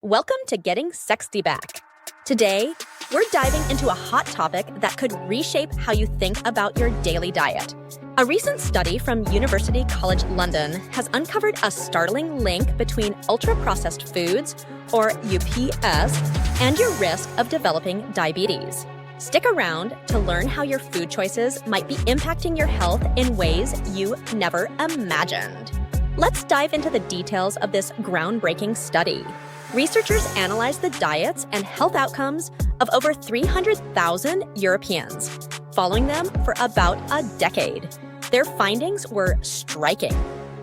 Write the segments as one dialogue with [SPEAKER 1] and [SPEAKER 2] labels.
[SPEAKER 1] Welcome to Getting Sexy Back. Today, we're diving into a hot topic that could reshape how you think about your daily diet. A recent study from University College London has uncovered a startling link between ultra-processed foods, or UPFs, and your risk of developing diabetes. Stick around to learn how your food choices might be impacting your health in ways you never imagined. Let's dive into the details of this groundbreaking study. Researchers analyzed the diets and health outcomes of over 300,000 Europeans, following them for about a decade. Their findings were striking.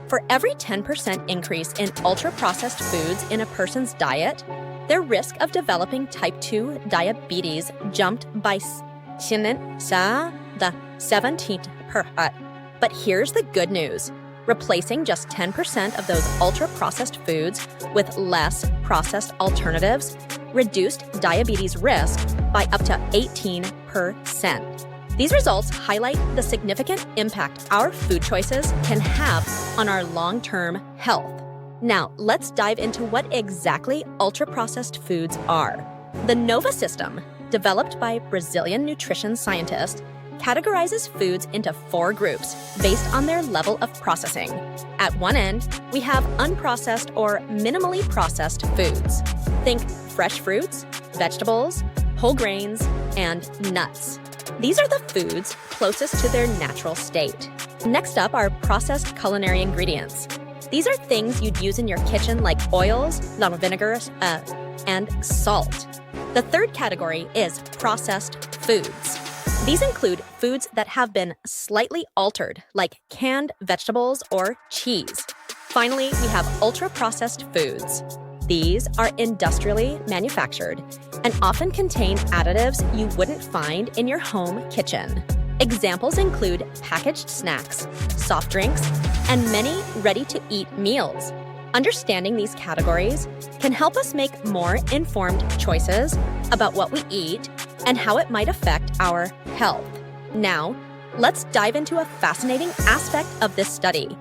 [SPEAKER 1] For every 10% increase in ultra-processed foods in a person's diet, their risk of developing type 2 diabetes jumped by 17%. But here's the good news. Replacing just 10% of those ultra-processed foods with less processed alternatives reduced diabetes risk by up to 18%. These results highlight the significant impact our food choices can have on our long-term health. Now, let's dive into what exactly ultra-processed foods are. The NOVA system, developed by Brazilian nutrition scientists, categorizes foods into 4 groups based on their level of processing. At one end, we have unprocessed or minimally processed foods. Think fresh fruits, vegetables, whole grains, and nuts. These are the foods closest to their natural state. Next up are processed culinary ingredients. These are things you'd use in your kitchen like oils, vinegars, and salt. The third category is processed foods. These include foods that have been slightly altered, like canned vegetables or cheese. Finally, we have ultra-processed foods. These are industrially manufactured and often contain additives you wouldn't find in your home kitchen. Examples include packaged snacks, soft drinks, and many ready-to-eat meals. Understanding these categories can help us make more informed choices about what we eat and how it might affect our health. Now, let's dive into a fascinating aspect of this study.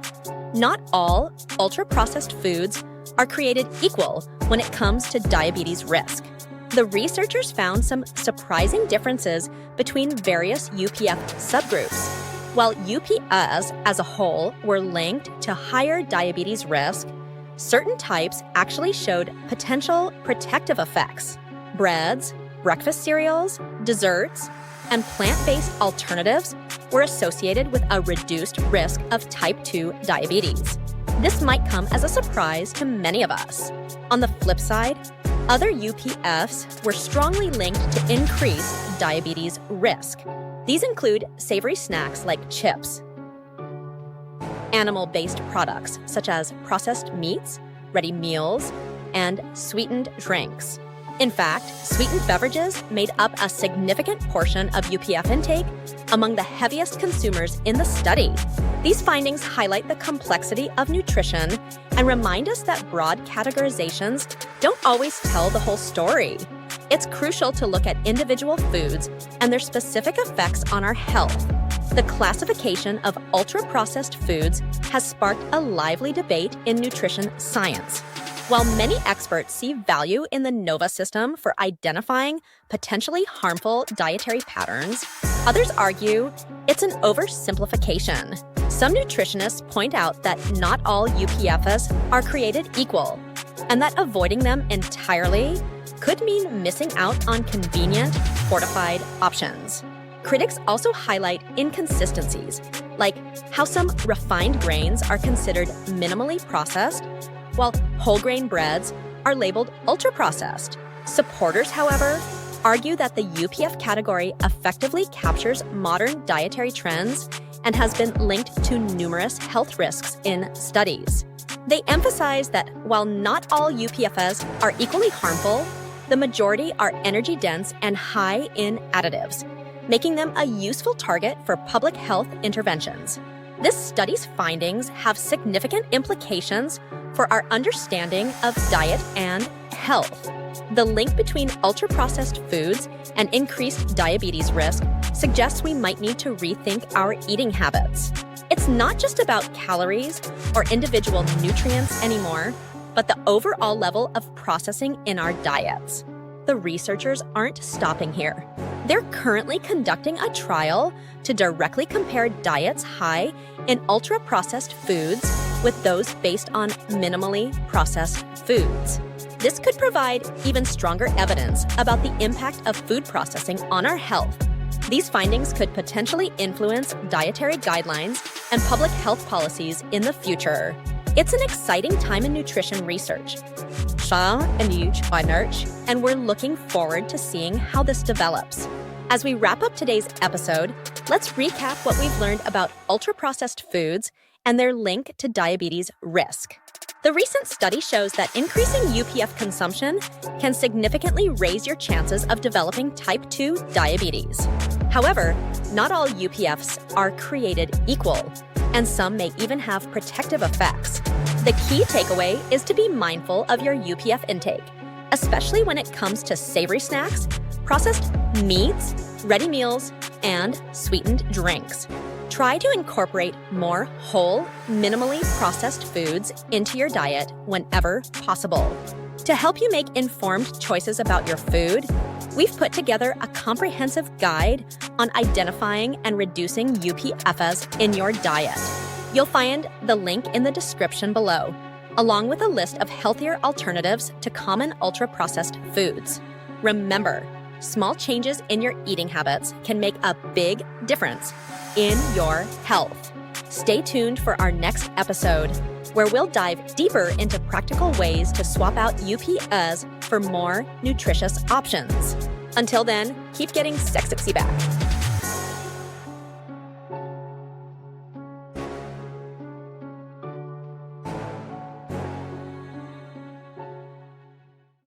[SPEAKER 1] Not all ultra-processed foods are created equal when it comes to diabetes risk. The researchers found some surprising differences between various UPF subgroups. While UPFs as a whole were linked to higher diabetes risk, certain types actually showed potential protective effects. Breads, breakfast cereals, desserts, and plant-based alternatives were associated with a reduced risk of type 2 diabetes. This might come as a surprise to many of us. On the flip side, other UPFs were strongly linked to increased diabetes risk. These include savory snacks like chips, animal-based products such as processed meats, ready meals, and sweetened drinks. In fact, sweetened beverages made up a significant portion of UPF intake among the heaviest consumers in the study. These findings highlight the complexity of nutrition and remind us that broad categorizations don't always tell the whole story. It's crucial to look at individual foods and their specific effects on our health. The classification of ultra-processed foods has sparked a lively debate in nutrition science. While many experts see value in the NOVA system for identifying potentially harmful dietary patterns, others argue it's an oversimplification. Some nutritionists point out that not all UPFs are created equal, and that avoiding them entirely could mean missing out on convenient, fortified options. Critics also highlight inconsistencies, like how some refined grains are considered minimally processed, while whole grain breads are labeled ultra-processed. Supporters, however, argue that the UPF category effectively captures modern dietary trends and has been linked to numerous health risks in studies. They emphasize that while not all UPFs are equally harmful, the majority are energy-dense and high in additives, making them a useful target for public health interventions. This study's findings have significant implications for our understanding of diet and health. The link between ultra-processed foods and increased diabetes risk suggests we might need to rethink our eating habits. It's not just about calories or individual nutrients anymore. but the overall level of processing in our diets. The researchers aren't stopping here. They're currently conducting a trial to directly compare diets high in ultra-processed foods with those based on minimally processed foods. This could provide even stronger evidence about the impact of food processing on our health. These findings could potentially influence dietary guidelines and public health policies in the future. It's an exciting time in nutrition research. And we're looking forward to seeing how this develops. As we wrap up today's episode, let's recap what we've learned about ultra-processed foods and their link to diabetes risk. The recent study shows that increasing UPF consumption can significantly raise your chances of developing type 2 diabetes. However, not all UPFs are created equal, and some may even have protective effects. The key takeaway is to be mindful of your UPF intake, especially when it comes to savory snacks, processed meats, ready meals, and sweetened drinks. Try to incorporate more whole, minimally processed foods into your diet whenever possible. To help you make informed choices about your food, we've put together a comprehensive guide on identifying and reducing UPFs in your diet. You'll find the link in the description below, along with a list of healthier alternatives to common ultra-processed foods. Remember, small changes in your eating habits can make a big difference in your health. Stay tuned for our next episode, where we'll dive deeper into practical ways to swap out UPFs for more nutritious options. Until then, keep getting sexy back.